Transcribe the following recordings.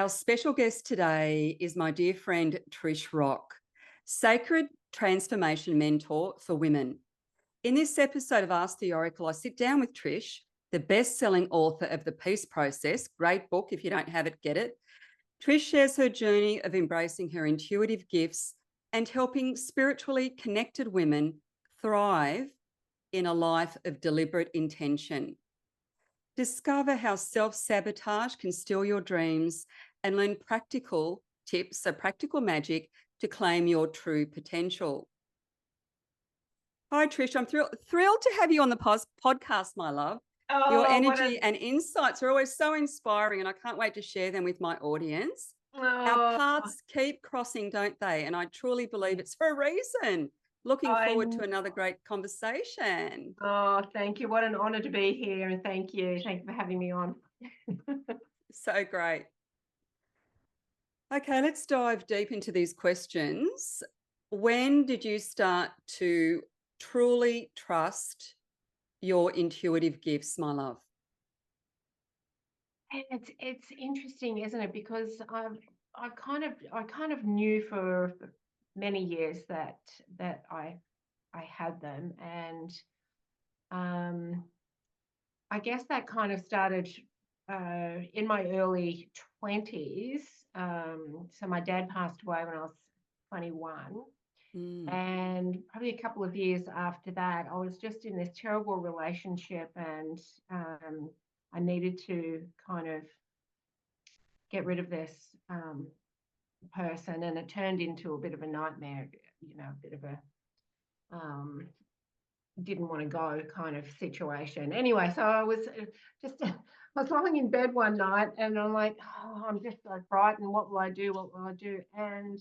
Our special guest today is my dear friend Trish Rock, sacred transformation mentor for women. In this episode of Ask the Oracle, I sit down with Trish, the best-selling author of The Peace Process. Great book. If you don't have it, get it. Trish shares her journey of embracing her intuitive gifts and helping spiritually connected women thrive in a life of deliberate intention. Discover how self-sabotage can steal your dreams and learn practical tips, so practical magic, to claim your true potential. Hi, Trish. I'm thrilled to have you on the podcast, my love. Your energy and insights are always so inspiring, and I can't wait to share them with my audience. Our paths keep crossing, don't they? And I truly believe it's for a reason. Looking forward to another great conversation. Oh, thank you. What an honor to be here. And thank you. Thank you for having me on. So great. Okay, let's dive deep into these questions. When did you start to truly trust your intuitive gifts, my love? It's interesting, isn't it? Because I kind of knew for many years that I had them, and I guess that kind of started in my early 20s. So my dad passed away when I was 21. And probably a couple of years after that, I was just in this terrible relationship, and I needed to kind of get rid of this person, and it turned into a bit of a nightmare, a bit of a didn't want to go kind of situation. Anyway, so I was I was lying in bed one night, and I'm like, oh, I'm just so frightened. What will I do? What will I do? And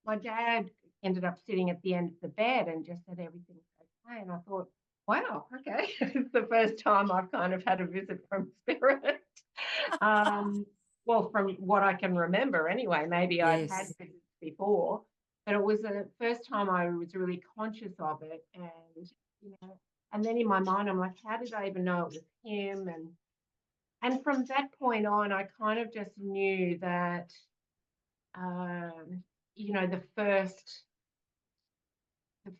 my dad ended up sitting at the end of the bed and just said everything's okay. And I thought, wow, okay. It's the first time I've kind of had a visit from spirit. Well, from what I can remember anyway, maybe I've had visits before, but it was the first time I was really conscious of it. And then in my mind, I'm like, how did I even know it was him? And from that point on, I kind of just knew that, the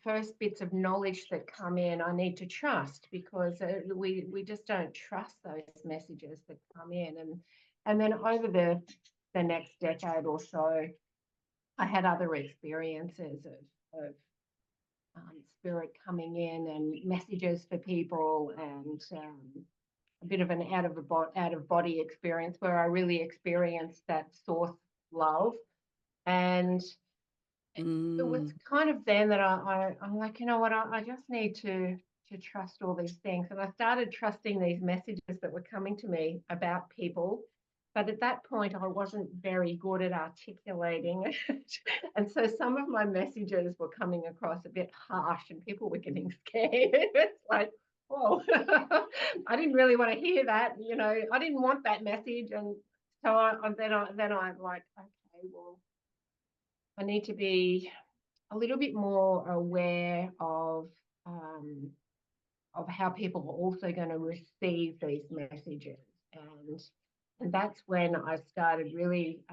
first bits of knowledge that come in, I need to trust, because we just don't trust those messages that come in. And then over the next decade or so, I had other experiences of spirit coming in and messages for people, and a bit of an out of body experience where I really experienced that source love. And it was kind of then that I'm like, you know what, I just need to trust all these things. And I started trusting these messages that were coming to me about people. But at that point, I wasn't very good at articulating it. And so some of my messages were coming across a bit harsh, and people were getting scared. It's like, whoa, I didn't really want to hear that. I didn't want that message. And so then I'm like, okay, well, I need to be a little bit more aware of how people are also going to receive these messages. And that's when I started really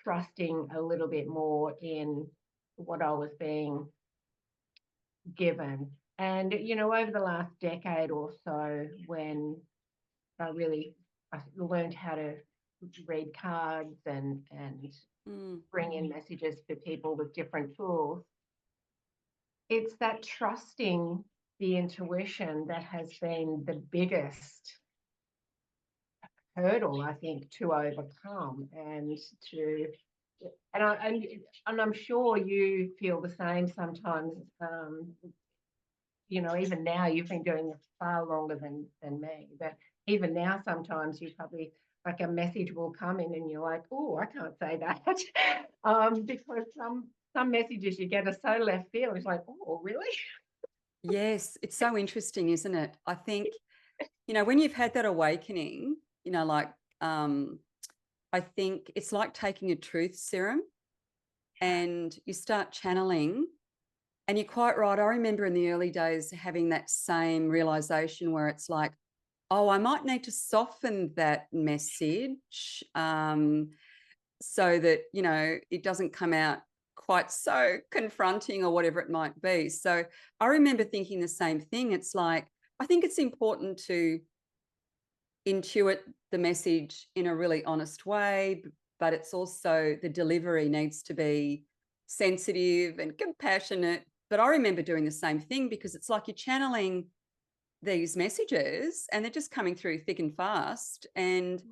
trusting a little bit more in what I was being given. And, over the last decade or so, when I learned how to read cards and bring in messages for people with different tools, it's that trusting the intuition that has been the biggest hurdle, I think, to overcome. And I'm sure you feel the same sometimes. Even now, you've been doing this far longer than me, but even now sometimes you probably, like, a message will come in and you're like, oh, I can't say that. Because some messages you get are so left field. It's like, oh, really? Yes, it's so interesting, isn't it? I think, when you've had that awakening, I think it's like taking a truth serum, and you start channeling. And you're quite right. I remember in the early days having that same realization where it's like, oh, I might need to soften that message, so that, you know, it doesn't come out quite so confronting or whatever it might be. So I remember thinking the same thing. It's like, I think it's important to intuit the message in a really honest way, but it's also the delivery needs to be sensitive and compassionate. But I remember doing the same thing because it's like you're channeling these messages and they're just coming through thick and fast. And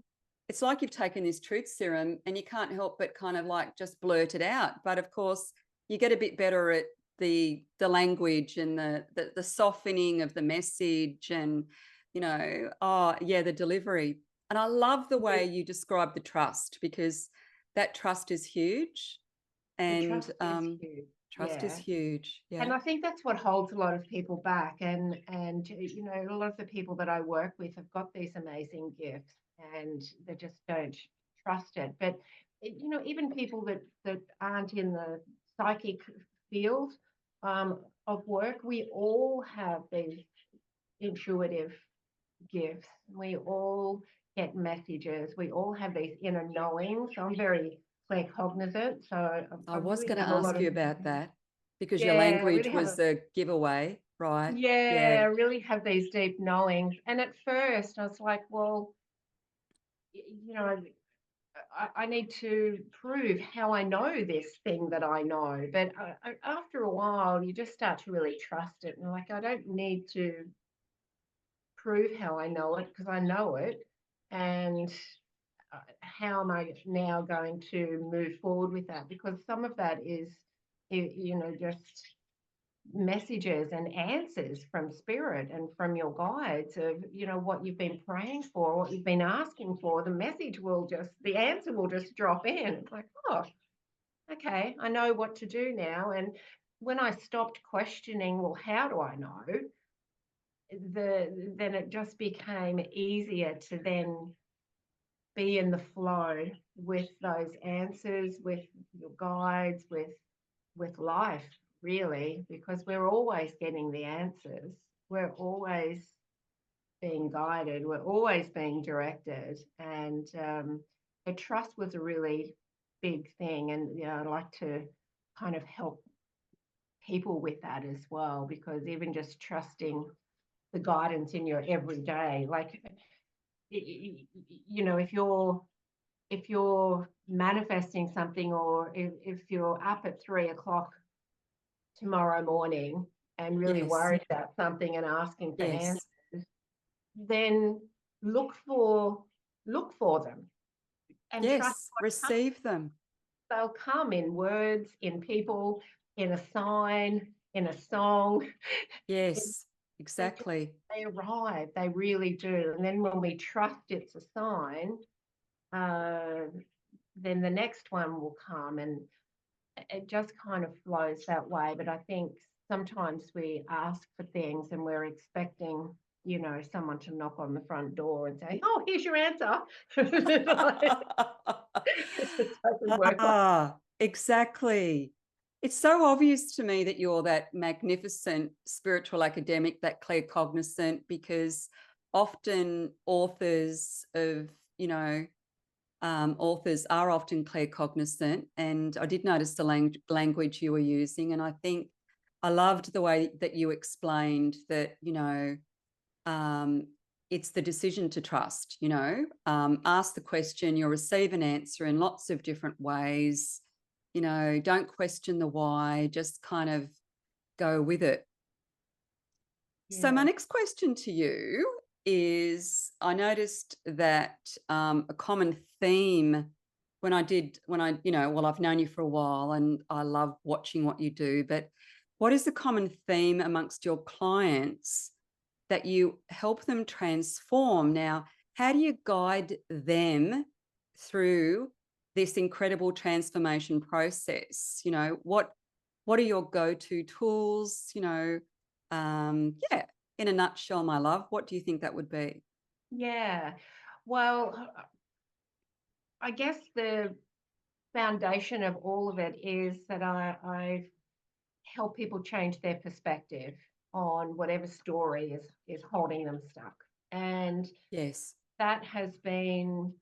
it's like you've taken this truth serum and you can't help but kind of like just blurt it out. But of course, you get a bit better at the language and the softening of the message and, you know, oh yeah, the delivery. And I love the way you describe the trust, because that trust is huge. The And trust is huge. trust is Yeah. huge. And Yeah. I think that's what holds a lot of people back. And you know, a lot of the people that I work with have got these amazing gifts and they just don't trust it. But you know, even people that aren't in the psychic field of work, we all have these intuitive gifts. We all get messages. We all have these inner knowings. So I'm very claircognizant. So I I was really going to have a lot ask of, you about that because your yeah, I language really have a, was a giveaway, right? yeah, Yeah. I really have these deep knowings. And at first I was like, well, you know, I need to prove how I know this thing that I know. But after a while, you just start to really trust it. And like, I don't need to prove how I know it because I know it. And how am I now going to move forward with that? Because some of that is, you know, just messages and answers from spirit and from your guides of, you know, what you've been praying for, what you've been asking for. The message will just, the answer will just drop in. It's like, oh, okay, I know what to do now. And when I stopped questioning, well, how do I know? Then it just became easier to then be in the flow with those answers, with your guides, with life, really, because we're always getting the answers. We're always being guided. We're always being directed. And the trust was a really big thing. And you know, I like to kind of help people with that as well, because even just trusting the guidance in your everyday, like, you know, if you're manifesting something, or if you're up at 3 o'clock tomorrow morning and really Yes. worried about something and asking for answers, Yes. then look for them and trust Yes. what comes. Receive them. They'll come in words, in people, in a sign, in a song. Yes. They just, Exactly. they arrive. They really do. And then when we trust it's a sign, uh, then the next one will come, and it just kind of flows that way. But I think sometimes we ask for things and we're expecting, you know, someone to knock on the front door and say, oh, here's your answer. It doesn't work like Exactly. It's so obvious to me that you're that magnificent spiritual academic, that claircognizant, because often authors of, you know, authors are often claircognizant. And I did notice the language you were using. And I think I loved the way that you explained that, you know, um, it's the decision to trust, you know, ask the question, you'll receive an answer in lots of different ways. You know, don't question the why, just kind of go with it. So my yeah. next question to you is, I noticed that a common theme you know, well, I've known you for a while and I love watching what you do, but what is the common theme amongst your clients that you help them transform? Now, how do you guide them through this incredible transformation process? You know, what are your go-to tools? You know, yeah, in a nutshell, my love, what do you think that would be? Yeah. Well, I guess the foundation of all of it is that I help people change their perspective on whatever story is holding them stuck. And Yes. that has been,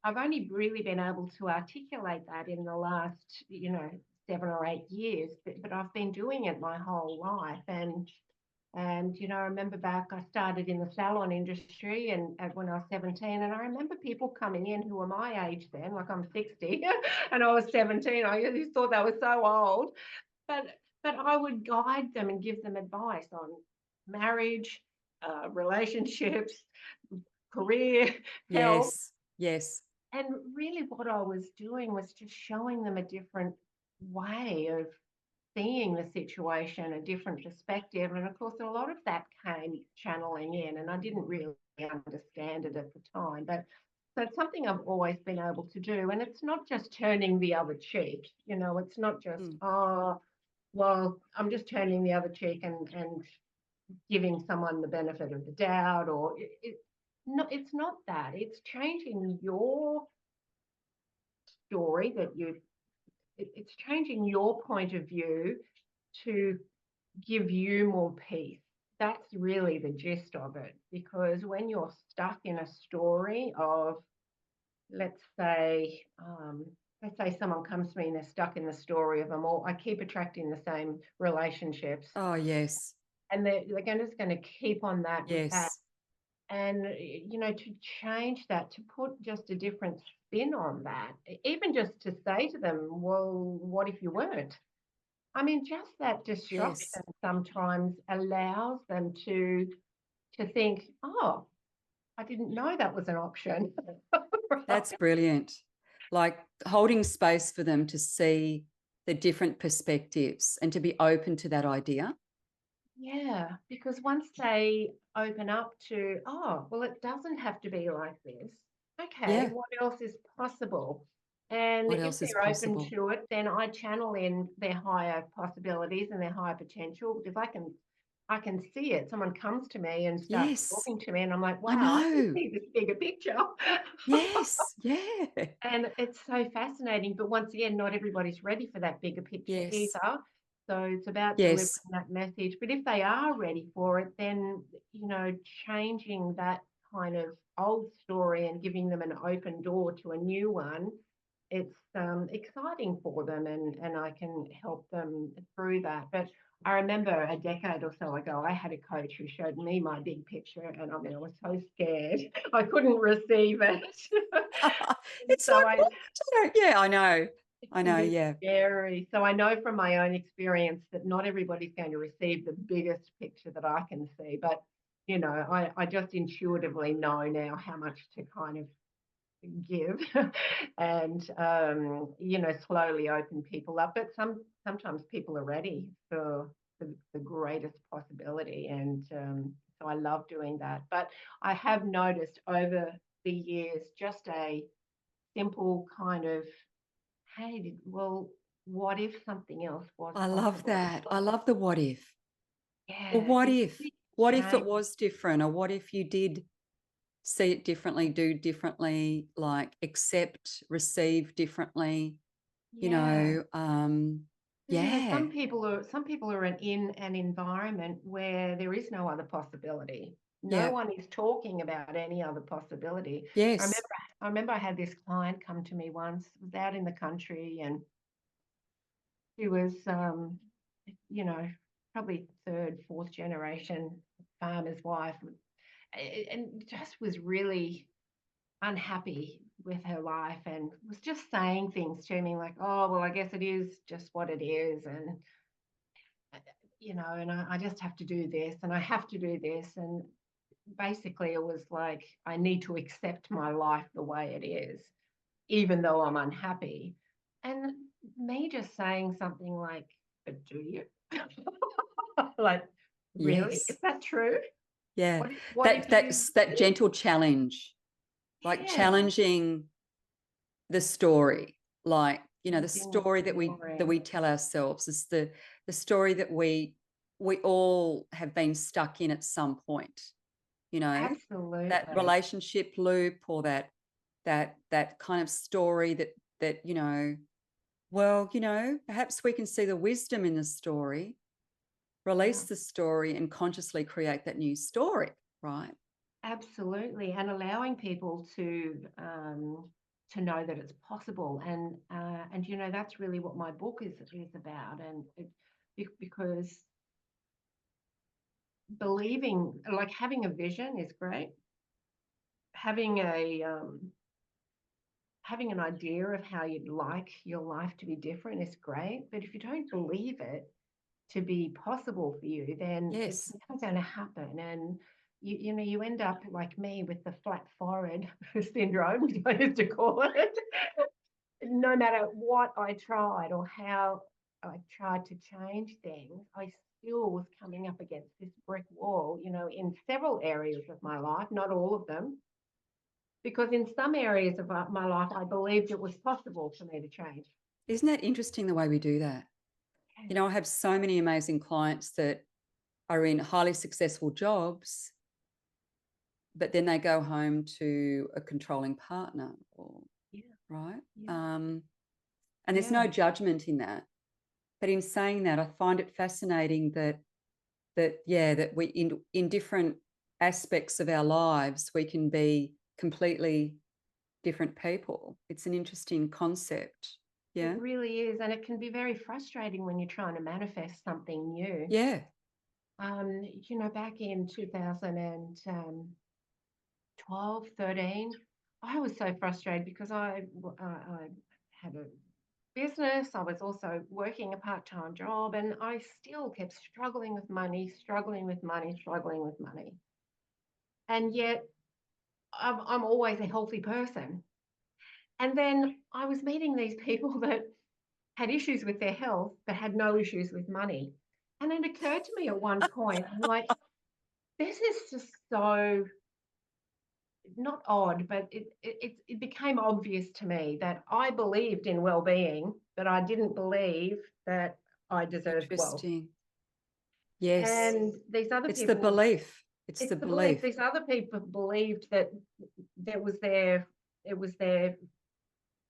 I've only really been able to articulate that in the last, 7 or 8 years, but I've been doing it my whole life. And I remember back, I started in the salon industry when I was 17, and I remember people coming in who were my age then, like I'm 60, and I was 17. I just thought they were so old, but I would guide them and give them advice on marriage, relationships, career, health. Yes. Yes. And really what I was doing was just showing them a different way of seeing the situation, a different perspective. And of course, a lot of that came channeling in, and I didn't really understand it at the time. But so it's something I've always been able to do. And it's not just turning the other cheek, it's not just, Mm. oh, well, I'm just turning the other cheek and giving someone the benefit of the doubt, or no, it's not that. It's changing your story it's changing your point of view to give you more peace. That's really the gist of it. Because when you're stuck in a story of, let's say, someone comes to me and they're stuck in the story of them all, I keep attracting the same relationships, Oh, yes. and they're just going to keep on that with that. Yes. And, to change that, to put just a different spin on that, even just to say to them, well, what if you weren't? I mean, just that Yes. disruption sometimes allows them to think, oh, I didn't know that was an option. That's brilliant. Like holding space for them to see the different perspectives and to be open to that idea. Yeah, because once they open up to, oh, well, it doesn't have to be like this. Okay, Yeah. what else is possible? And What if else is they're open possible? to it, then I channel in their higher possibilities and their higher potential, because I can see it. Someone comes to me and starts Yes. talking to me, and I'm like, I wow, I can know. see this bigger picture. Yes. Yeah. And it's so fascinating. But once again, not everybody's ready for that bigger picture Yes. either. So it's about delivering Yes. that message. But if they are ready for it, then, changing that kind of old story and giving them an open door to a new one, it's exciting for them, and I can help them through that. But I remember a decade or so ago, I had a coach who showed me my big picture, and I mean, I was so scared. I couldn't receive it. It's So like, what? Yeah, I know. it I can know. be Yeah. scary. So I know from my own experience that not everybody's going to receive the biggest picture that I can see. But, I just intuitively know now how much to kind of give and, slowly open people up. But sometimes people are ready for the greatest possibility. And so I love doing that. But I have noticed over the years just a simple kind of, hey, well, what if something else was I love possible? that. I love the what if. Well, Yeah, what it if? really What if it changed. was different? Or what if you did see it differently, do differently, like accept, receive differently, you Yeah. know? Some Yeah. people are in an environment where there is no other possibility. No Yeah. one is talking about any other possibility. I remember Yes. I remember I had this client come to me once, was out in the country, and she was you know, probably third, fourth generation farmer's wife, and just was really unhappy with her life, and was just saying things to me like, oh, well, I guess it is just what it is. And, and I just have to do this and I have to do this. And basically, it was like, I need to accept my life the way it is, even though I'm unhappy. And me just saying something like, but do you? Like, really? Is Yes. that true? Yeah. What if That you that's that did? gentle challenge, like Yeah. challenging the story, like, the Changing the story that story. we tell ourselves is the story that we all have been stuck in at some point, that Absolutely. relationship loop, or that kind of story that well, perhaps we can see the wisdom in the story, Yeah. release the story and consciously create that new story. Absolutely, and allowing people to know that it's possible, and you know, that's really what my book is about, and because believing, like, having a vision is great, having an idea of how you'd like your life to be different is great, but if you don't believe it to be possible for you, then it's Yes. never going to happen. And you know, you end up like me with the flat forehead syndrome, I used to call it. No matter what I tried or how I tried to change things, I still was coming up against this brick wall, you know, in several areas of my life, not all of them, because in some areas of my life, I believed it was possible for me to change. Isn't that interesting the way we do that? You know, I have so many amazing clients that are in highly successful jobs, but then they go home to a controlling partner, Yeah, right? yeah, And there's yeah. no judgment in that. But in saying that, I find it fascinating that we in different aspects of our lives, we can be completely different people. It's an interesting concept. Yeah. It really is. And it can be very frustrating when you're trying to manifest something new. Yeah. You know, back in 2012, 13, I was so frustrated because I had a business. I was also working a part-time job, and I still kept struggling with money, struggling with money, struggling with money. And yet I'm always a healthy person. And then I was meeting these people that had issues with their health, but had no issues with money. And it occurred to me at one point, I'm like, this is just so not odd, but it became obvious to me that I believed in well-being, but I didn't believe that I deserved wealth. Interesting. Yes. And these other It's the people, belief. It's it's the the belief. belief. These other people believed that it was their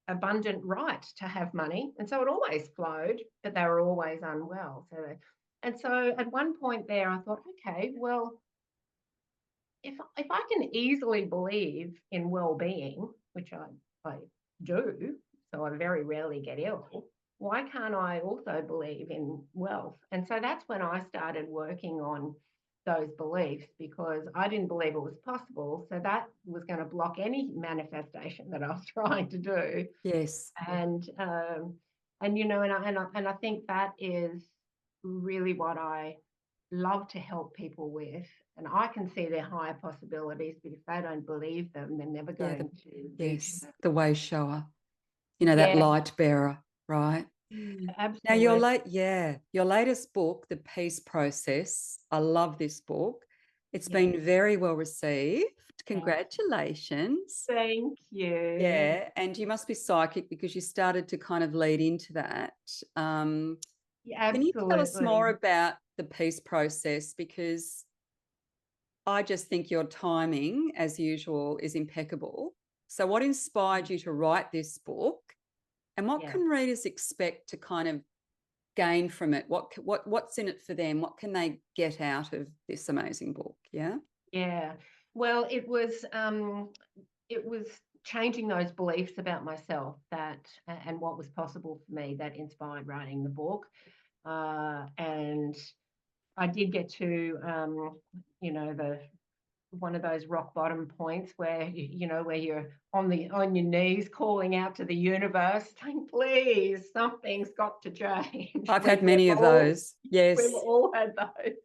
abundant right to have money, and so it always flowed, but they were always unwell. So at one point there, I thought, okay, well, if I can easily believe in well-being, which I do, so I very rarely get ill, why can't I also believe in wealth? And so that's when I started working on those beliefs, because I didn't believe it was possible. So that was going to block any manifestation that I was trying to do. Yes. And you know, and I think that is really what I love to help people with. And I can see their higher possibilities, but if they don't believe them, they're never Yeah. going to reach Yes. them. The way shower. You know, that Yeah, light bearer, right? Now, absolutely. your latest book, The Peace Process. I love this book. It's Yeah. been very well received. Thank Congratulations. thank you. Yeah, and you must be psychic because you started to kind of lead into that. Um, Yeah, can you tell us more absolutely. about the peace process? Because I just think your timing, as usual, is impeccable. So, what inspired you to write this book, and what Yeah. can readers expect to kind of gain from it? What's in it for them? What can they get out of this amazing book? Yeah. Yeah. Well, it was changing those beliefs about myself and what was possible for me that inspired writing the book. And I did get to, you know, the one of those rock bottom points where you know, where you're on your knees calling out to the universe, saying, "Please, something's got to change." I've had many of those. We've Yes. all had those,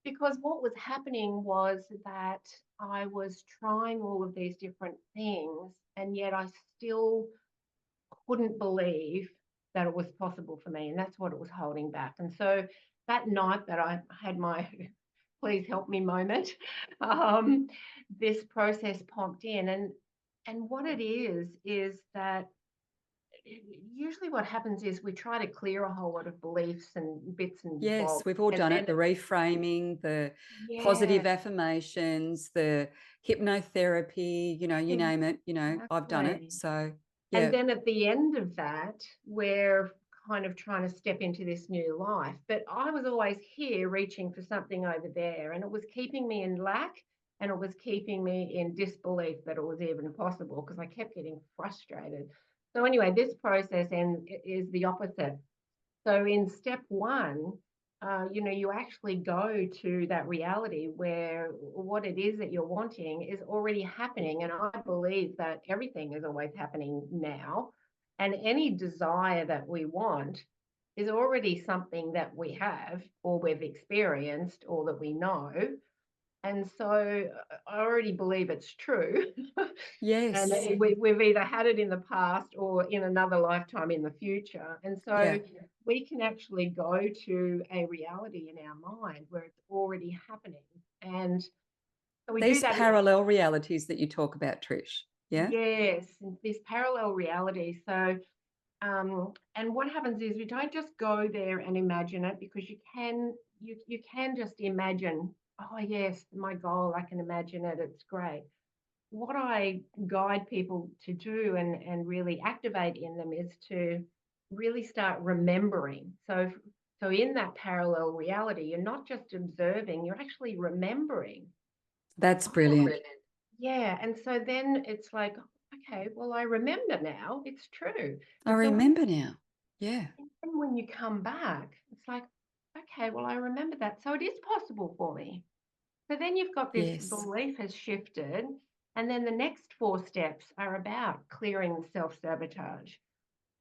because what was happening was that I was trying all of these different things, and yet I still couldn't believe that it was possible for me, and that's what it was holding back. And so that night that I had my please help me moment, um, this process popped in, and what it is that usually what happens is we try to clear a whole lot of beliefs and bits and Yes, bobs, we've all and done it. then The reframing, the yeah, positive affirmations, the hypnotherapy, you know, you name it, you know, I've done it. exactly. So, And yeah, then at the end of that, we're kind of trying to step into this new life. But I was always here reaching for something over there, and it was keeping me in lack And it was keeping me in disbelief that it was even possible because I kept getting frustrated. So anyway, this process is the opposite. So in step one, you actually go to that reality where what it is that you're wanting is already happening. And I believe that everything is always happening now. And any desire that we want is already something that we have or we've experienced or that we know. And so I already believe it's true. And Yes. we've either had it in the past or in another lifetime in the future. And so Yeah. we can actually go to a reality in our mind where it's already happening. And so we do These that. parallel realities that you talk about, Trish. Yeah. Yes, this parallel reality. So, and what happens is we don't just go there and imagine it, because you can just imagine, oh yes, my goal, I can imagine it, it's great. What I guide people to do and really activate in them is to really start remembering. So in that parallel reality, you're not just observing, you're actually remembering. That's Oh, brilliant. yeah. And so then it's like, okay, well, I remember now, it's true. I And so remember now. Yeah. then when you come back, it's like, okay, well, I remember that. So it is possible for me. So then you've got this Yes. belief has shifted. And then the next 4 steps are about clearing the self-sabotage,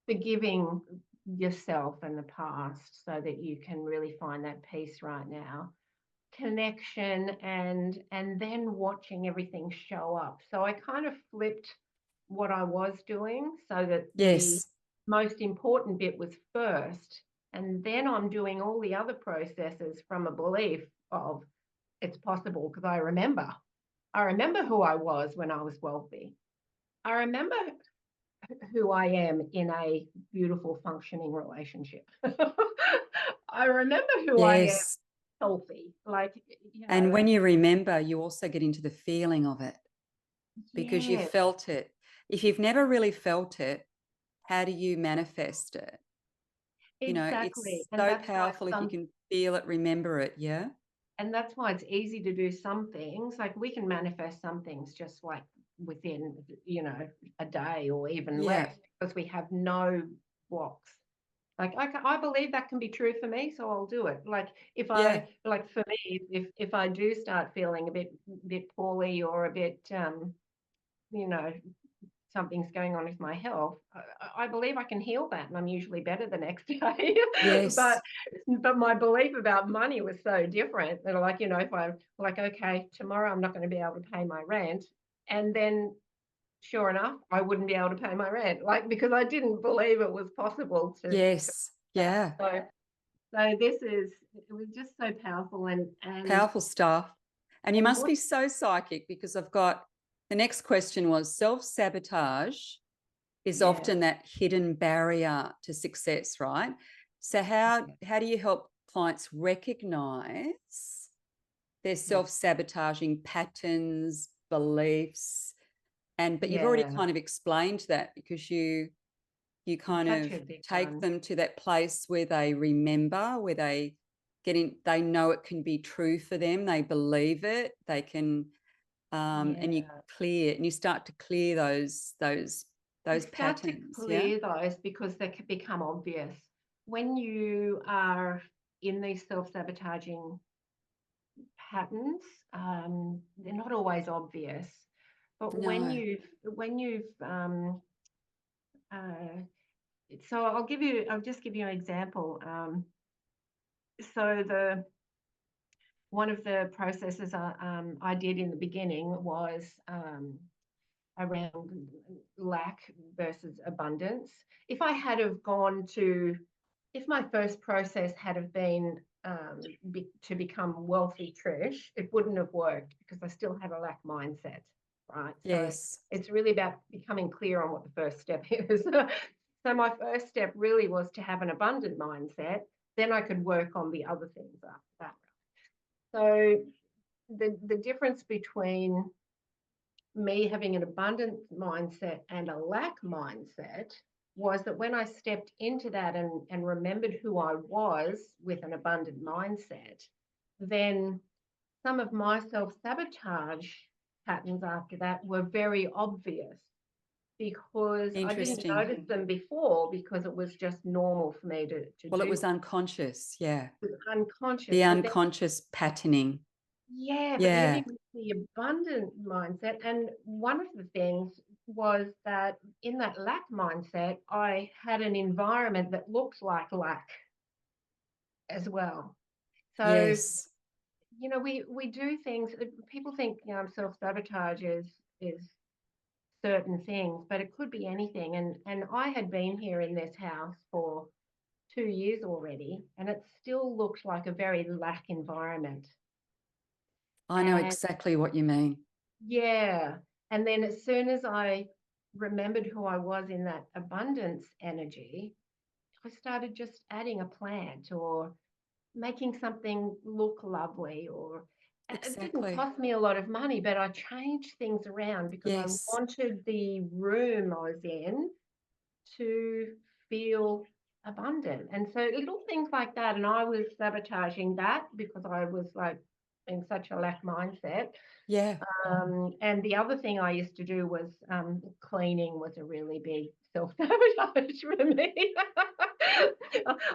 forgiving yourself and the past so that you can really find that peace right now, connection, and then watching everything show up. So I kind of flipped what I was doing so that the Yes. most important bit was first, and then I'm doing all the other processes from a belief of it's possible, because I remember who I was when I was wealthy. I remember who I am in a beautiful functioning relationship. I remember who I am Yes. healthy. Like, And when you remember, you also get into the feeling of it because you yeah, felt it. If you've never really felt it, how do you manifest it? exactly. It's so powerful if you Some can feel it, remember it. Yeah. and that's why it's easy to do some things. Like we can manifest some things just like within, a day or even Yeah. less, because we have no blocks. Like I believe that can be true for me, so I'll do it. Like if Yeah. I like for me, if I do start feeling a bit poorly or a bit you know something's going on with my health, I believe I can heal that, and I'm usually better the next day. Yes. but my belief about money was so different that if I'm like, okay, tomorrow I'm not going to be able to pay my rent, and then sure enough, I wouldn't be able to pay my rent, like because I didn't believe it was possible to Yes. that. Yeah. So it was just so powerful and Powerful stuff. And you and must what be so psychic because I've got the next question was self-sabotage is yeah, often that hidden barrier to success, right? So how do you help clients recognize their yeah, self-sabotaging patterns, beliefs? But you've already yeah. kind of explained that because you kind Such of a big take one. them to that place where they remember, where they they know it can be true for them, they believe it, they can and you Yeah. clear and you start to clear You those start to patterns. Yeah. clear those because they can become obvious. When you are in these self-sabotaging patterns, they're not always obvious. But No. when you've uh, so I'll just give you an example. So the one of the processes I did in the beginning was around lack versus abundance. If I had have gone to, if my first process had have been to become wealthy Trish, it wouldn't have worked because I still had a lack mindset, right? So Yes. it's really about becoming clear on what the first step is. So my first step really was to have an abundant mindset. Then I could work on the other things after that. So the difference between me having an abundant mindset and a lack mindset was that when I stepped into that and remembered who I was with an abundant mindset, then some of my self-sabotage patterns after that were very obvious because I didn't Interesting. notice them before because it was just normal for me to Well, it do. was unconscious. Yeah. It was unconscious. The But then, unconscious patterning. but then Yeah. it was the abundant mindset. And one of the things was that in that lack mindset, I had an environment that looks like lack as well. So, Yes. we do things. People think self-sabotage is certain things, but it could be anything. And I had been here in this house for 2 years already, and it still looks like a very lack environment. I know And exactly what you mean. yeah, and then as soon as I remembered who I was in that abundance energy, I started just adding a plant or making something look lovely, or it didn't Exactly. cost me a lot of money, but I changed things around because I Yes. wanted the room I was in to feel abundant. And so little things like that. And I was sabotaging that because I was like in such a lack mindset. Yeah. And the other thing I used to do was cleaning was a really big self-sabotage for me.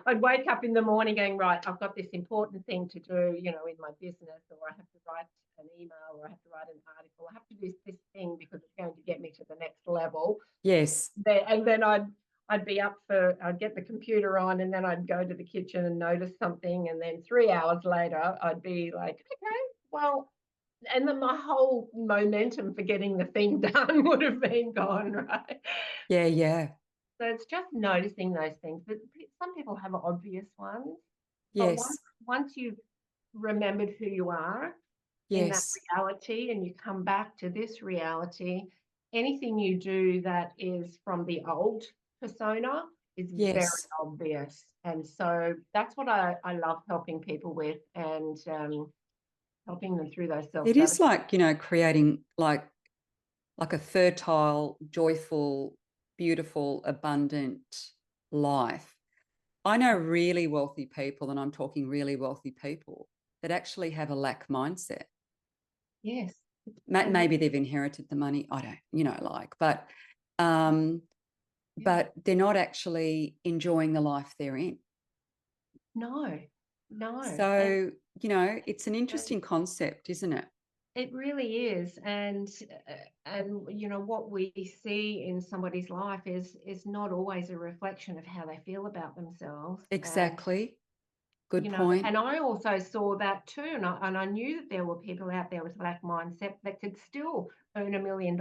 I'd wake up in the morning going, right, I've got this important thing to do, in my business, or I have to write an email, or I have to write an article. I have to do this thing because it's going to get me to the next level. Yes. And then I'd be up I'd get the computer on, and then I'd go to the kitchen and notice something. And then 3 hours later, I'd be like, okay, well, and then my whole momentum for getting the thing done would have been gone, right? Yeah. Yeah. So it's just noticing those things. But some people have obvious ones. But once Yes. once you've remembered who you are in that Yes. reality and you come back to this reality, anything you do that is from the old persona is very Yes. obvious. And so that's what I love helping people with, and helping them through those It is self-sabotage. like, creating like a fertile, joyful, beautiful, abundant life. I know really wealthy people, and I'm talking really wealthy people that actually have a lack mindset. Yes. And Maybe they've inherited the money. I don't, yeah, but they're not actually enjoying the life they're in. no, no. So, it's an And interesting concept, isn't it? it really is. And what we see in somebody's life is not always a reflection of how they feel about themselves. And Exactly. Good point. and I also saw that too, and I knew that there were people out there with lack mindset that could still earn $1 million,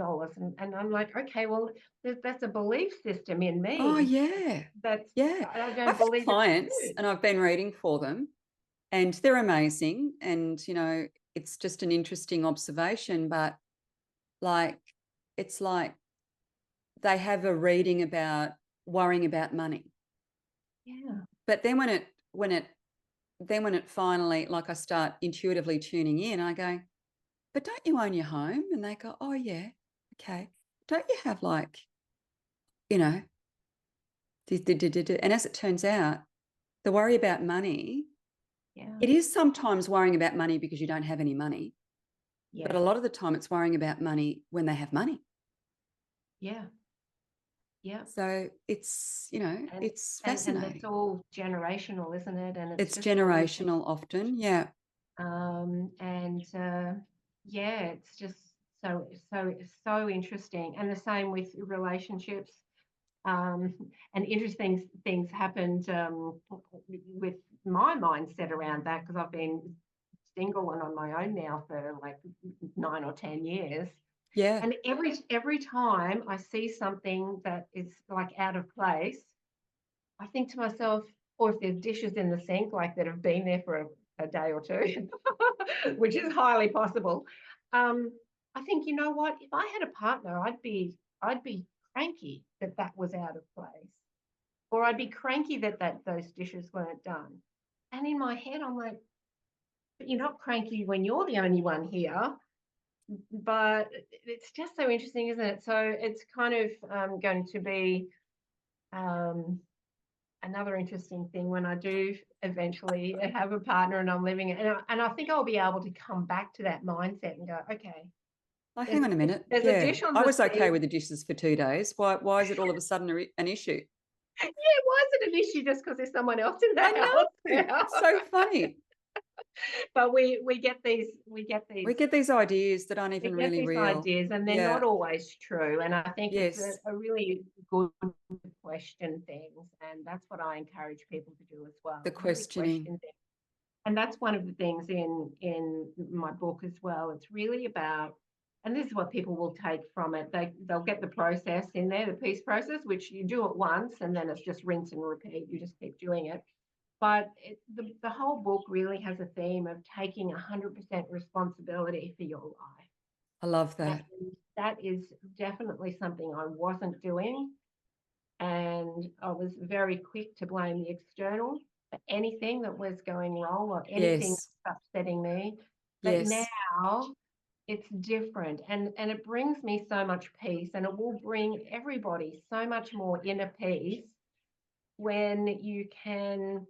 and I'm like, okay, well, that's a belief system in Oh, me yeah. that's Yeah. I I've don't had believe it's clients true. and I've been reading for them, and they're amazing. And, it's just an interesting observation, but like, it's like they have a reading about worrying about money. Yeah, But then when it finally, like, I start intuitively tuning in, I go, but don't you own your home? And they go, oh, yeah. Okay. Don't you have like, you know, and as it turns out, the worry about money, yeah, it is sometimes worrying about money because you don't have any money. But yeah, a lot of the time it's worrying about money when they have money. yeah, yeah. So it's, And it's and that's fascinating. all generational, isn't it? And it's It's just so interesting. generational often. Yeah. And yeah, it's just so interesting. And the same with relationships. Um, and interesting things happened with my mindset around that, because I've been single and on my own now for like 9 or 10 years. Yeah. And every time I see something that is like out of place, I think to myself, or if there's dishes in the sink like that have been there for a day or two, which is highly possible. I think, you know what? If I had a partner, I'd be cranky that that was out of place, or I'd be cranky that those dishes weren't done. And in my head, I'm like, but you're not cranky when you're the only one here. But it's just so interesting, isn't it? So it's kind of going to be um, another interesting thing when I do eventually have a partner and I'm living it, and I think I'll be able to come back to that mindset and go, okay, Oh, hang on a minute. there's a dish on I the was okay sink. with the dishes for 2 days. Why is it all of a sudden an issue? Yeah, why is it an issue just because there's someone else in the I house know. now? It's so funny. But we get these We get these ideas that aren't we even get really these real. ideas, and they're Yeah. not always true. And I think it's Yes. a really good to question things, and that's what I encourage people to do as well. The Really questioning. question things. And that's one of the things in my book as well. It's really about, and this is what people will take from it. They'll get the process in there, the peace process, which you do it once, and then it's just rinse and repeat. You just keep doing it. But the whole book really has a theme of taking 100% responsibility for your life. I love that. And that is definitely something I wasn't doing. And I was very quick to blame the external for anything that was going wrong or anything Yes. upsetting me. But Yes. now it's different, and it brings me so much peace, and it will bring everybody so much more inner peace when you can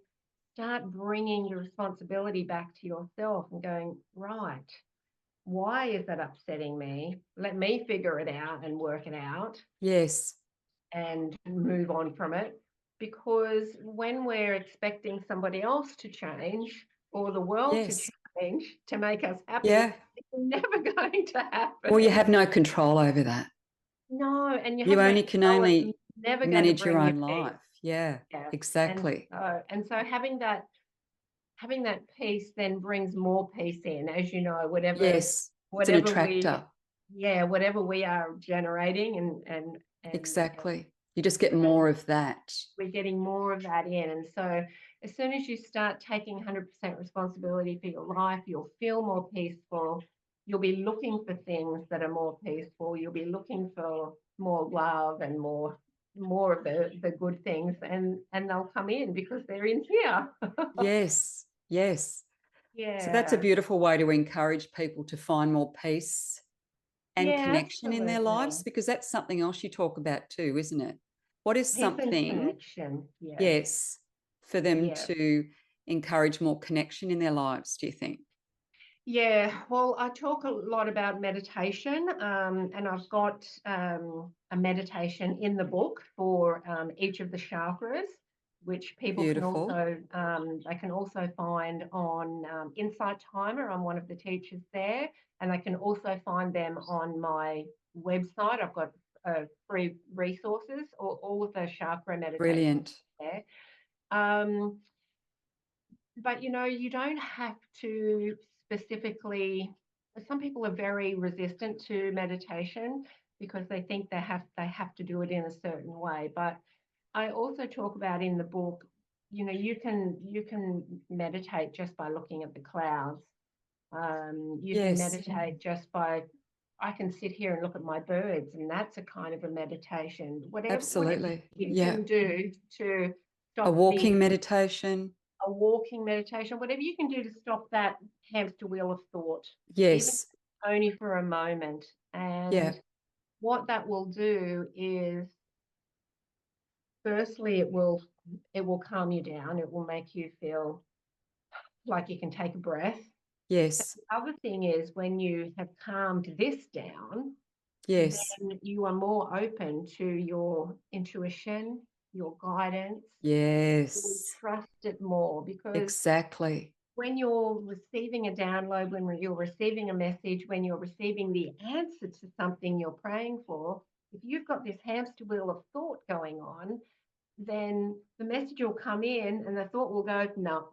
start bringing the responsibility back to yourself and going, right, why is that upsetting me? Let me figure it out and work it out Yes. and move on from it. Because when we're expecting somebody else to change or the world to Yes. change to make us happy, Yeah. it's never going to happen. Well, you have no control over that. No, and you You have no only can control. It's only never going to manage your bring you own peace. life. Yeah, Yeah. exactly. And so having that peace then brings more peace in, as you know, Yes. It's an whatever we attractor. whatever we are generating and Exactly. You just get more of that. we're getting more of that in. And so as soon as you start taking 100% responsibility for your life, you'll feel more peaceful. You'll be looking for things that are more peaceful. You'll be looking for more love and more of the good things, and they'll come in because they're in here. Yes. Yes. So that's a Yeah. beautiful way to encourage people to find more peace and Yeah, connection in their lives, absolutely. because that's something else you talk about too, isn't it? What is Peace and something, connection. Yes. yes, for them Yeah. to encourage more connection in their lives, do you think? Yeah, well, I talk a lot about meditation, and I've got a meditation in the book for each of the chakras, which people can Beautiful. also they can also find on Insight Timer. I'm one of the teachers there, and they can also find them on my website. I've got free resources, or all of the chakra meditations Brilliant. there. But you don't have to specifically. Some people are very resistant to meditation because they think they have to do it in a certain way. But I also talk about in the book, you can meditate just by looking at the clouds. You can Yes, meditate just by. I can sit here and look at my birds, and that's a kind of a meditation. Whatever absolutely. you Yeah. can do to A stop walking meditation. a walking meditation, whatever you can do to stop that hamster wheel of thought, even Yes. only for a moment. Yeah. And what that will do is, firstly, it will calm you down. It will make you feel like you can take a breath. Yes. The other thing is, when you have calmed this down, Yes. then you are more open to your intuition, your guidance. You will Yes. trust it more, because Exactly. when you're receiving a download, when you're receiving a message, when you're receiving the answer to something you're praying for, if you've got this hamster wheel of thought going on, then the message will come in and the thought will go, no.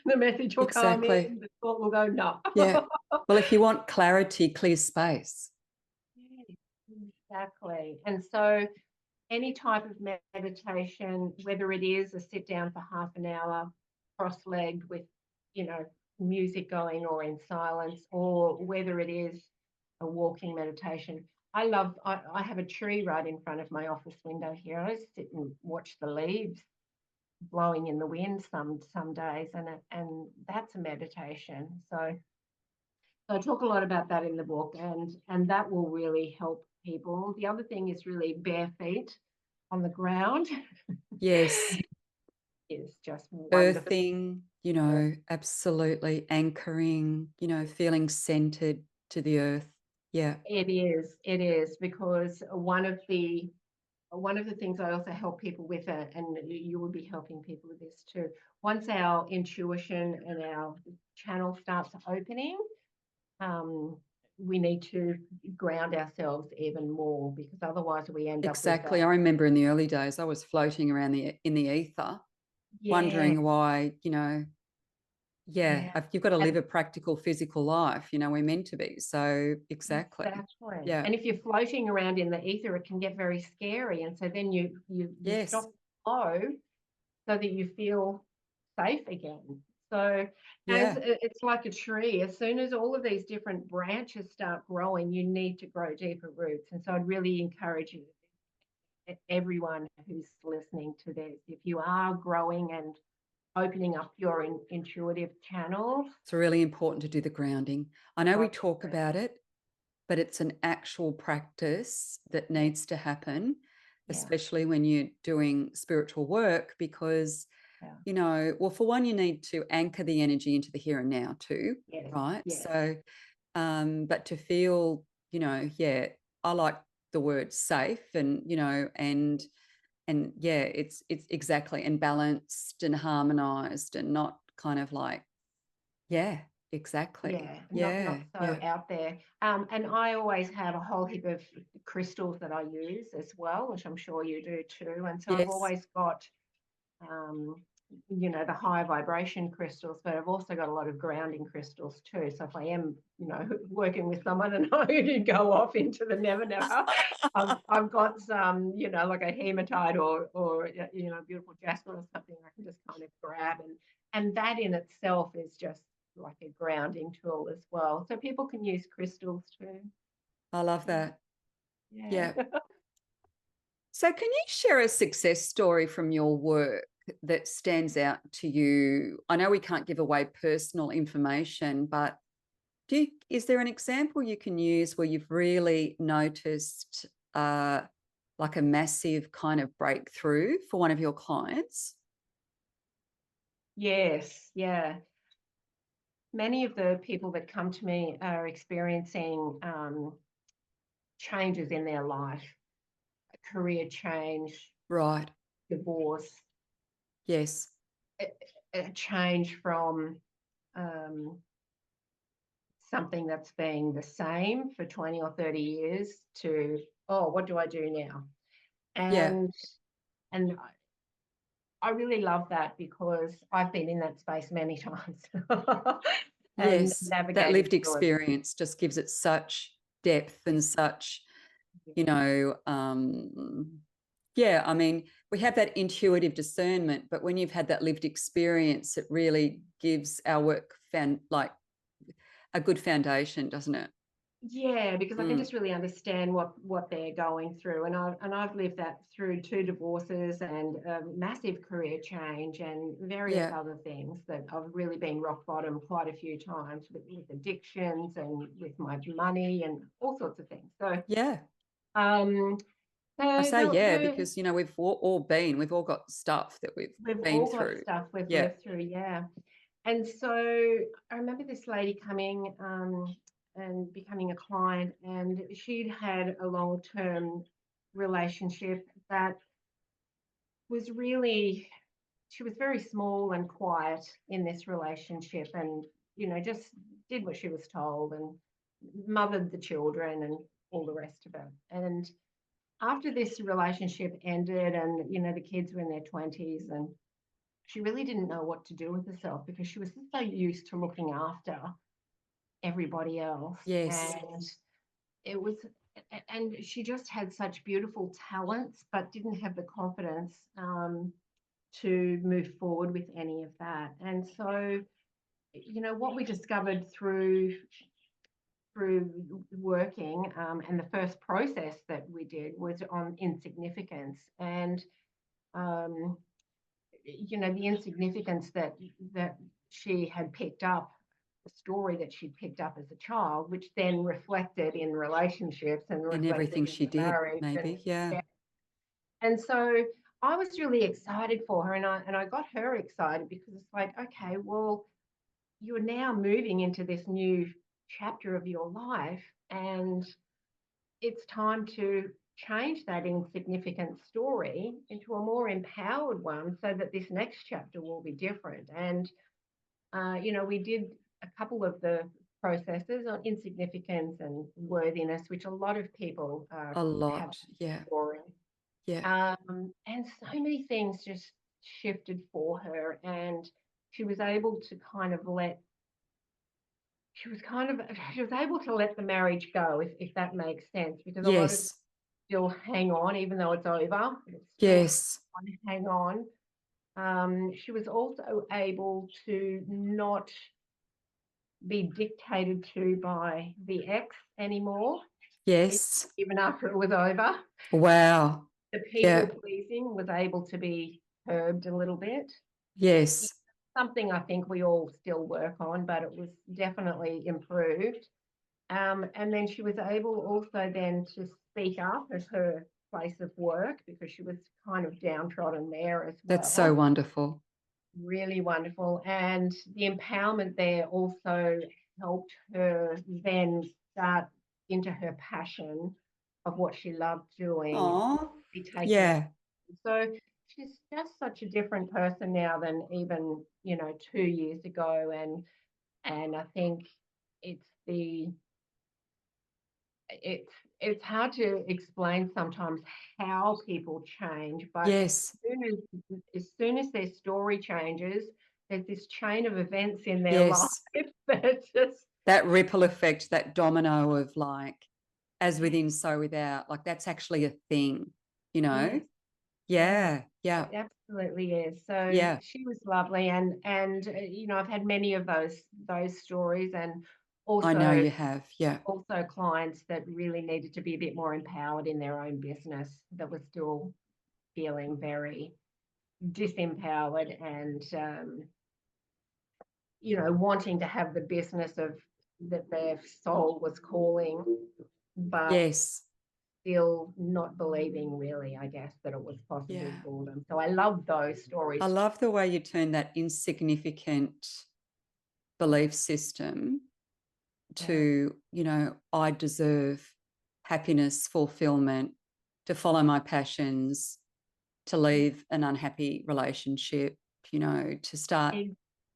The message will come in, Exactly. the thought will go, no. Yeah. Well, if you want clarity, clear space. Yes, exactly. And so any type of meditation, whether it is a sit down for half an hour, cross-legged with, you know, music going or in silence, or whether it is a walking meditation. I have a tree right in front of my office window here. I sit and watch the leaves blowing in the wind some days, and that's a meditation. So I talk a lot about that in the book, and that will really help people. The other thing is really bare feet on the ground. Yes. is just wonderful. Earthing, absolutely anchoring, feeling centered to the earth. Yeah. It is because one of the things I also help people with, and you will be helping people with this too. Once our intuition and our channel starts opening, we need to ground ourselves even more, because otherwise we end up with Exactly. I remember in the early days, I was floating around in the ether, yeah, wondering why, yeah, you've got to and live a practical, physical life. We're meant to be. So exactly. exactly. Yeah. And if you're floating around in the ether, it can get very scary, and so then you Yes. stop the flow so that you feel safe again. So Yeah. it's like a tree. As soon as all of these different branches start growing, you need to grow deeper roots. And so I'd really encourage you, everyone who's listening to this, if you are growing and opening up your intuitive channels, It's really important to do the grounding. I know we go talk for it. about it, but it's an actual practice that Yeah, needs to happen, yeah, especially when you're doing spiritual work, because, yeah. well, for one, you need to anchor the energy into the here and now too, Yes, right? yes, So, but to feel, yeah, I like the word safe and yeah, it's exactly, and balanced and harmonized and not kind of like, yeah, exactly. yeah. Not Yeah, so yeah. out there. And I always have a whole heap of crystals that I use as well, which I'm sure you do too. And so I've Yes. always got um, the high vibration crystals, but I've also got a lot of grounding crystals too. So if I am, working with someone and I go off into the never never, I've got some, like a hematite or beautiful jasper or something I can just kind of grab, and that in itself is just like a grounding tool as well. So people can use crystals too. I love Yeah. that. Yeah. Yeah. So, can you share a success story from your work that stands out to you? I know we can't give away personal information, but is there an example you can use where you've really noticed like a massive kind of breakthrough for one of your clients? Yes. Yeah. Many of the people that come to me are experiencing changes in their life, a career change, Right. divorce, Yes. a, a change from um, something that's been the same for 20 or 30 years to, oh, what do I do now? Yeah. And I really love that, because I've been in that space many times and Yes. That navigated lived through it. experience just gives it such depth and such, you know, um, yeah, I mean, we have that intuitive discernment, but when you've had that lived experience, it really gives our work like a good foundation, doesn't it? Yeah, because I can Mm, just really understand what they're going through, and I've lived that through 2 divorces and a massive career change and various yeah, other things that I've really been rock bottom quite a few times with addictions and with my money and all sorts of things. So yeah. um, I so say yeah because we've we've all got stuff that we've we've been all got through. stuff we've Yeah, lived through, yeah. And so I remember this lady coming and becoming a client, and she'd had a long-term relationship that was really, she was very small and quiet in this relationship, and, just did what she was told and mothered the children and all the rest of it. And after this relationship ended, and, the kids were in their 20s, and she really didn't know what to do with herself, because she was so used to looking after everybody else. yes, And it was, and she just had such beautiful talents, but didn't have the confidence to move forward with any of that. And so, what we discovered through working, and the first process that we did was on insignificance. And um, the insignificance that she had picked up, the story that she'd picked up as a child, which then reflected in relationships and and reflected everything in she the did, marriage. And maybe. Yeah, yeah, and so I was really excited for her, and I got her excited because it's like, okay, well, you're now moving into this new chapter of your life, and it's time to change that insignificant story into a more empowered one so that this next chapter will be different. And, we did a couple of the processes on insignificance and worthiness, which a lot of people A have lot. Yeah. story. Yeah. And so many things just shifted for her, and she was able to she was able to let the marriage go, if that makes sense, because a lot of Yes. still hang on, even though it's over, it's still Yes. want to hang on. She was also able to not be dictated to by the ex anymore, Yes. even after it was over. Wow. The Yeah. people pleasing was able to be curbed a little bit. Yes. Something I think we all still work on, but it was definitely improved. And then she was able also then to speak up at her place of work because she was kind of downtrodden there as That's so well. wonderful. Really wonderful. And the empowerment there also helped her then start into her passion of what she loved doing, Oh, be taken. yeah. So she's just such a different person now than even, 2 years ago. And I think it's the it's it's hard to explain sometimes how people change, but Yes. as soon as their story changes, there's this chain of events in their life Yes. that just That ripple effect, that domino of like, as within, so without, like that's actually a thing, you know? yes, yeah, Yeah. Yeah. it absolutely is. So Yeah. she was lovely, and I've had many of those stories, and I know also you have. Yeah. also clients that really needed to be a bit more empowered in their own business that were still feeling very disempowered and wanting to have the business of that their soul was calling, but Yes. still not believing really, I guess, that it was possible Yeah. for them. So I love those I stories. love the way you turn that insignificant belief system Yeah. to, I deserve happiness, fulfillment, to follow my passions, to leave an unhappy relationship, to start,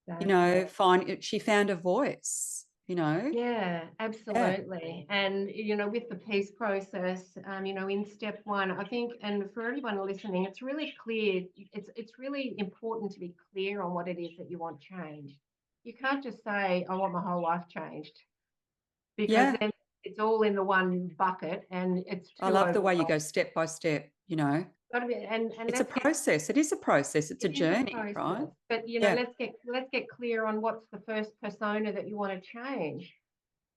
Exactly. she found a voice, Yeah, Yeah. absolutely. And, with the peace process, in step one, I think, and for everyone listening, it's really clear, it's really important to be clear on what it is that you want changed. You can't just say, I want my whole life changed, because Yeah. then it's all in the one bucket and it's I too love the way you overwhelming. go step by step, And It's a let's get process. It is a process. It's a it is a journey, right? process, but Yeah. let's get clear on what's the first persona that you want to change.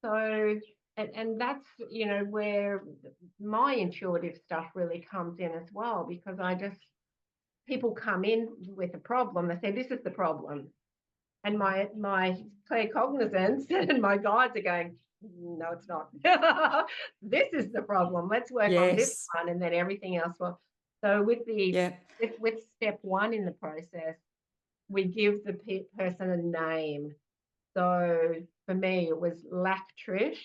So, and that's, where my intuitive stuff really comes in as well, because people come in with a problem. They say, this is the problem. And my claircognizance and my guides are going, no, it's not. This is the problem. Let's work on this Yes. one, and then everything else will. So Yeah. with step one in the process, we give the person a name. So for me, it was lack Trish,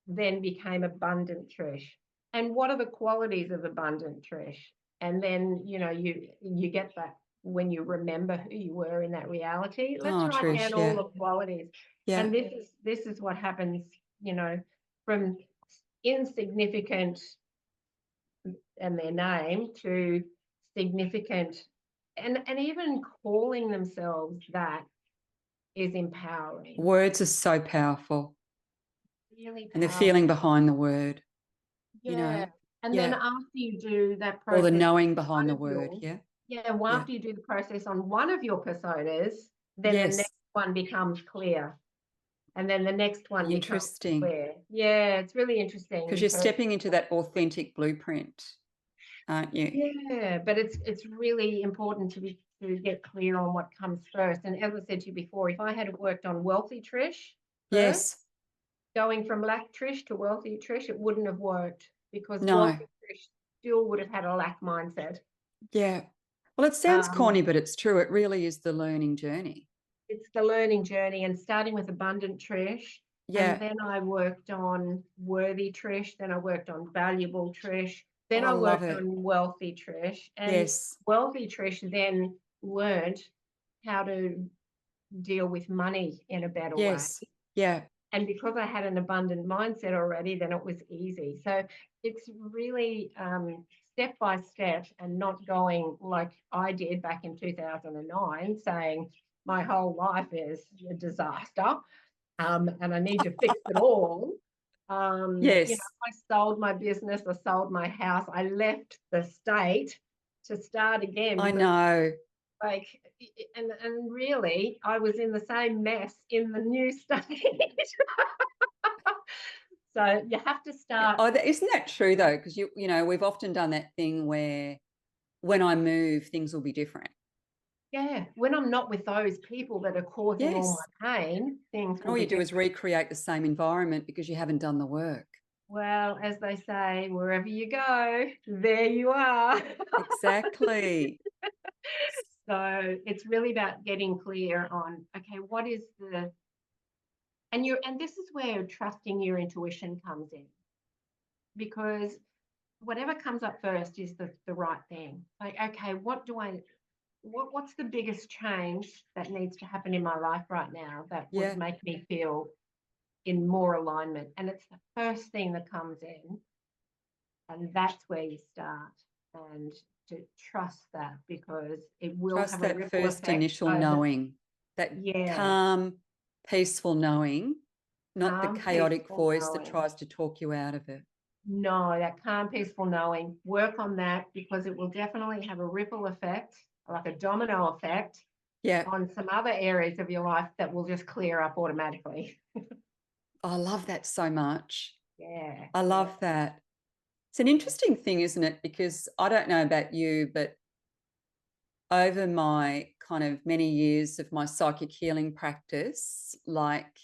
then became abundant Trish. And what are the qualities of abundant Trish? And then, you get that when you remember who you were in that reality. Let's Oh, write down Trish. all Yeah. the qualities. Yeah. And this is what happens, from insignificant and their name to significant, and even calling themselves that is empowering. Words are so powerful, Really and the powerful. feeling behind the word, Yeah. And then Yeah. after you do that Or the process, knowing one behind the of word. your, Yeah. yeah, well, Yeah. after you do the process on one of your personas, then the Yes. next one becomes clear. And then the next one becomes Interesting. clear. Yeah, it's really interesting Because you're because stepping into that authentic blueprint, aren't you? yeah, but it's really important to get clear on what comes first. And as I said to you before, if I had worked on wealthy Trish first, Yes. going from lack Trish to wealthy Trish, it wouldn't have worked because No. wealthy Trish still would have had a lack mindset. Yeah. Well, it sounds Um, corny, but it's true. It really is the learning journey. it's the learning journey, and starting with abundant Trish. And Yeah. then I worked on worthy Trish. Then I worked on valuable Trish. Then Oh, I I love worked it. on wealthy Trish. And Yes. wealthy Trish then learned how to deal with money in a better way. Yes. Yeah. And because I had an abundant mindset already, then it was easy. So it's really step by step, and not going like I did back in 2009, saying my whole life is a disaster, and I need to fix it all. Yes. I sold my business, I sold my house, I left the state to start again I because, know. like, and really I was in the same mess in the new state. So you have to start. Oh, isn't that true though? Because we've often done that thing where when I move, things will be different. Yeah, when I'm not with those people that are causing all Yes. my pain, things And will all be you do is different. recreate the same environment because you haven't done the work. Well, as they say, wherever you go, there you are. Exactly. So it's really about getting clear on, okay, what is and this is where trusting your intuition comes in, because whatever comes up first is the right thing. Like, okay, what's the biggest change that needs to happen in my life right now that would Yeah. make me feel in more alignment? And it's the first thing that comes in, and that's where you start, and to trust that, because it will Trust have a that ripple first effect initial over. knowing, that Yeah, calm, peaceful knowing, not the calm, chaotic peaceful voice that knowing. tries to talk you out of it. No, that calm, peaceful knowing. Work on that, because it will definitely have a ripple effect, like a domino effect, Yeah. on some other areas of your life that will just clear up automatically. I love that so much. Yeah, I yeah, love that. It's an interesting thing, isn't it? Because I don't know about you, but over my kind of many years of my psychic healing practice, like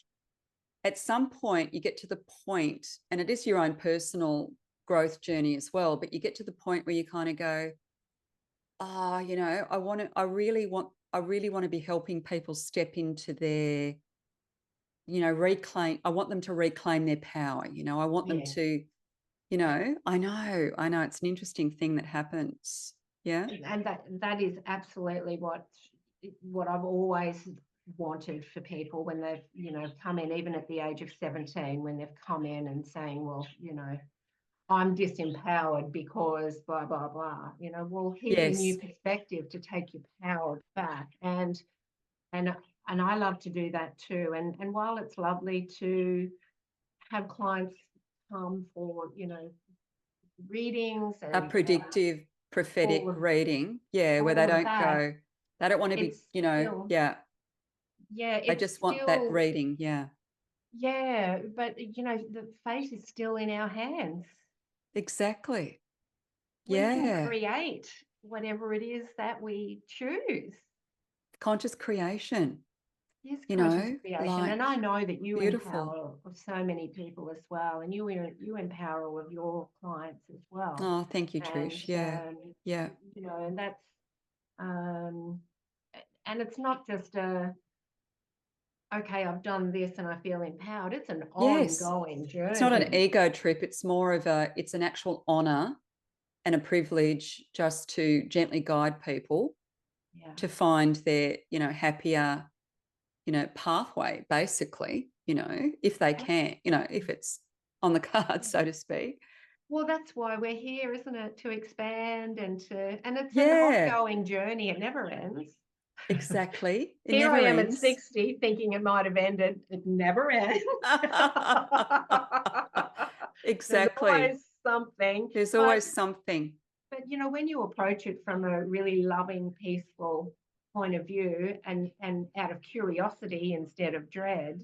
at some point you get to the point, and it is your own personal growth journey as well, but you get to the point where you kind of go, oh, I really want to be helping people step into their, I want them to reclaim their power. I want them yeah. to, I know it's an interesting thing that happens. Yeah. And that is absolutely what I've always wanted for people when they've, come in, even at the age of 17, when they've come in and saying, well, I'm disempowered because blah blah blah. Well, here's a new Yes. perspective to take your power back. And and I love to do that too. And while it's lovely to have clients come for, readings A and predictive all prophetic of reading. Yeah. Where they all of don't that, go, they don't want to be, it's still, yeah. yeah, They it's just want that still, reading. Yeah. yeah, but the fate is still in our hands. Exactly. We can Yeah. create whatever it is that we choose. Conscious creation, Is conscious creation, and I like know that you beautiful. empower so many people as well, and you empower all of your clients as well. Oh, thank you, And Trish. Yeah. Yeah. and that's um, and it's not just a, okay, I've done this and I feel empowered. It's an Yes. ongoing It's not an journey. ego trip. It's more of it's an actual honor and a privilege just to gently guide people Yeah. to find their, happier, pathway, basically, if they can, if Absolutely. it's on the cards, so to speak. Well, that's why we're here, isn't it? To expand and it's an Yeah, ongoing journey. It never ends. exactly. It Here I never am at ends. 60 thinking it might have ended. It never ends. There's Exactly. always something. There's But always something. when you approach it from a really loving, peaceful point of view, and out of curiosity instead of dread,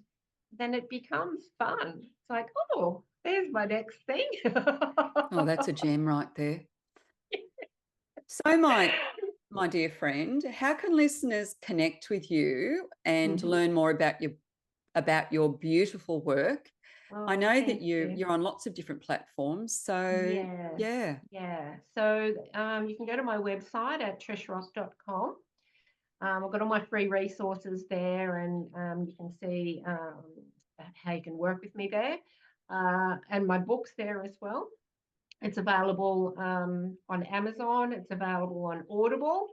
then it becomes fun. It's like, oh, there's my next thing. Oh, that's a gem right there. So, my dear friend, how can listeners connect with you and Mhm. learn more about your beautiful work? I Oh, know that thank you. you're on lots of different platforms. So yeah. So you can go to my website at trishrock.com. I've got all my free resources there, and you can see how you can work with me there, and my books there as well. It's available on Amazon. It's available on Audible.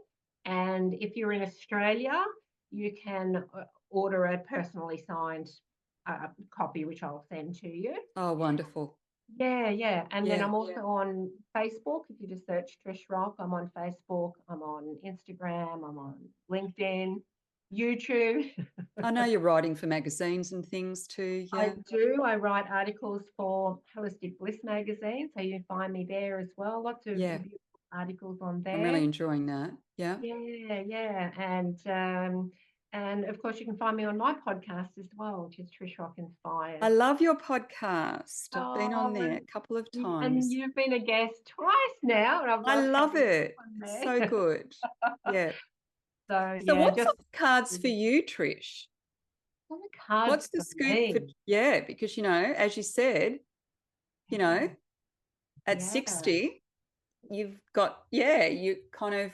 And if you're in Australia, you can order a personally signed copy, which I'll send to you. Oh, wonderful. Yeah. And then Yeah. I'm also on Facebook. If you just search Trish Rock, I'm on Facebook. I'm on Instagram. I'm on LinkedIn, YouTube. I know you're writing for magazines and things too. I Yeah. do. I write articles for Holistic Bliss magazine, so you can find me there as well. Lots of Yeah. beautiful articles on I'm there. really enjoying that. Yeah. Yeah. And of course you can find me on my podcast as well, which is Trish Rock Inspired. I love your podcast. I've been on Oh, there a couple of and times. you've been a guest twice now, and I've I loved love having you it. on there. So good. Yeah. So So yeah, what's on just the cards for you, Trish? on the cards What's the for scoop for, me. yeah, because, as you said, at Yeah. 60, you've got, you kind of,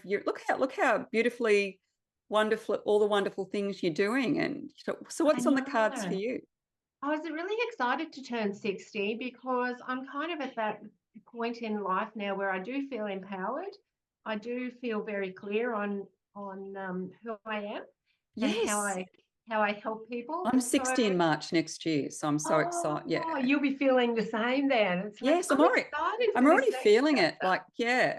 look how beautifully wonderful, all the wonderful things you're doing. And so what's on the cards for you? I was really excited to turn 60 because I'm kind of at that point in life now where I do feel empowered. I do feel very clear on who I am and Yes. how I help people. I'm And so, 60 in March next year, so I'm so excited. Yeah. you'll be feeling the same then. It's like Yes, I'm excited I'm for this already next feeling it. chapter. Like Yeah.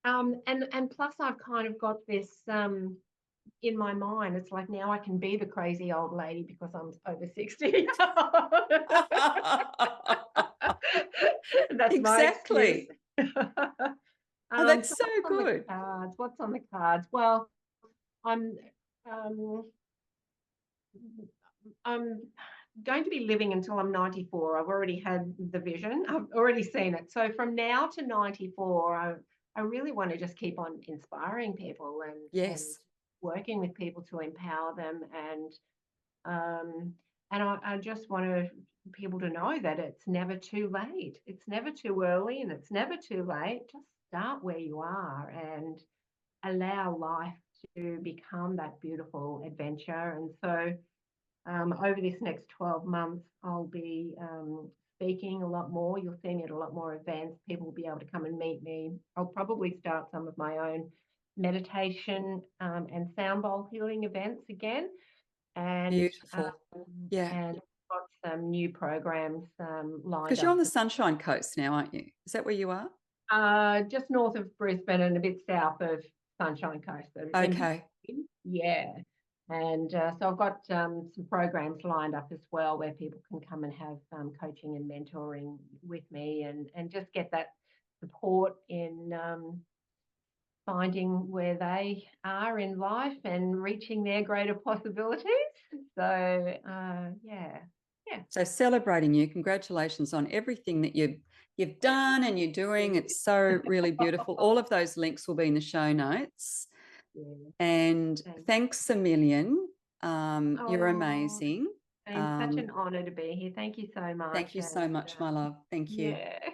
And plus I've kind of got this in my mind, it's like now I can be the crazy old lady because I'm over 60. That's my excuse. exactly. Oh, that's So so what's on the good. cards? What's on the cards? Well, I'm I'm going to be living until I'm 94. I've already had the vision. I've already seen it. So from now to 94, I really want to just keep on inspiring people and Yes. working with people to empower them, and I just want people to know that it's never too late. It's never too early, and it's never too late. Just start where you are and allow life to become that beautiful adventure. And so over this next 12 months, I'll be speaking a lot more. You'll see me at a lot more events. People will be able to come and meet me. I'll probably start some of my own meditation and sound bowl healing events again. And Beautiful. Yeah. and got some new programs lined Because you're on up. the Sunshine Coast now, aren't you? Is that where you are? Just north of Brisbane and a bit south of Sunshine Coast. So Okay. yeah. And so I've got some programs lined up as well where people can come and have coaching and mentoring with me and just get that support in finding where they are in life and reaching their greater possibilities. So yeah. So celebrating you. Congratulations on everything that you've done and you're doing. It's so really beautiful. All of those links will be in the show notes. Yeah. And thanks a million. You're amazing. It's such an honour to be here. Thank you so much. Thank you so much, my love. Thank you. Yeah.